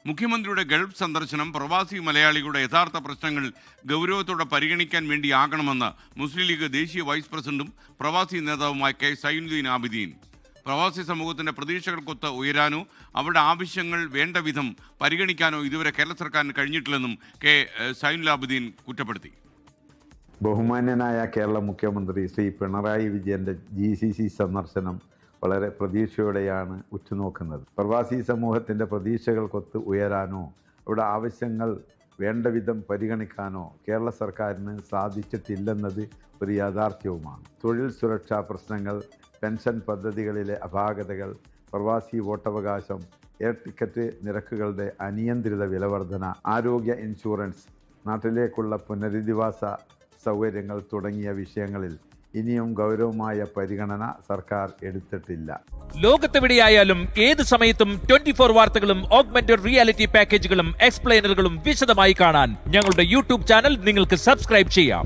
മുഖ്യമന്ത്രിയുടെ ഗൾഫ് സന്ദർശനം പ്രവാസി മലയാളികളുടെ യഥാർത്ഥ പ്രശ്നങ്ങൾ ഗൗരവത്തോടെ പരിഗണിക്കാൻ വേണ്ടിയാകണമെന്ന് മുസ്ലിം ലീഗ് ദേശീയ വൈസ് പ്രസിഡന്റും പ്രവാസി നേതാവുമായ കെ സൈനുദ്ദീൻ ആബിദീൻ. പ്രവാസി സമൂഹത്തിന്റെ പ്രതീക്ഷകൾക്കൊത്ത് ഉയരാനോ അവരുടെ ആവശ്യങ്ങൾ വേണ്ട വിധം പരിഗണിക്കാനോ ഇതുവരെ കേരള സർക്കാരിന് കഴിഞ്ഞിട്ടില്ലെന്നും കെ സൈനുൽ ആബിദീൻ കുറ്റപ്പെടുത്തി. ബഹുമാന്യനായ കേരള മുഖ്യമന്ത്രി ശ്രീ പിണറായി വിജയന്റെ GCC സന്ദർശനം വളരെ പ്രതീക്ഷയോടെയാണ് ഉറ്റുനോക്കുന്നത്. പ്രവാസി സമൂഹത്തിൻ്റെ പ്രതീക്ഷകൾക്കൊത്ത് ഉയരാനോ അവിടെ ആവശ്യങ്ങൾ വേണ്ട വിധം പരിഗണിക്കാനോ കേരള സർക്കാരിന് സാധിച്ചിട്ടില്ലെന്നത് ഒരു യാഥാർത്ഥ്യവുമാണ്. തൊഴിൽ സുരക്ഷാ പ്രശ്നങ്ങൾ, പെൻഷൻ പദ്ധതികളിലെ അപാകതകൾ, പ്രവാസി വോട്ടവകാശം, എയർ ടിക്കറ്റ് നിരക്കുകളുടെ അനിയന്ത്രിത വിലവർധന, ആരോഗ്യ ഇൻഷുറൻസ്, നാട്ടിലേക്കുള്ള പുനരധിവാസ സൗകര്യങ്ങൾ തുടങ്ങിയ വിഷയങ്ങളിൽ ഇനിയും ഗൗരവമായ പരിഗണന സർക്കാർ എടുത്തിട്ടില്ല. ലോകത്തെവിടെയായാലും ഏത് സമയത്തും 24 വാർത്തകളും ഓഗ്മെന്റഡ് റിയാലിറ്റി പാക്കേജുകളും എക്സ്പ്ലെയിനറുകളും വിശദമായി കാണാൻ ഞങ്ങളുടെ YouTube ചാനൽ നിങ്ങൾക്ക് സബ്സ്ക്രൈബ് ചെയ്യാം.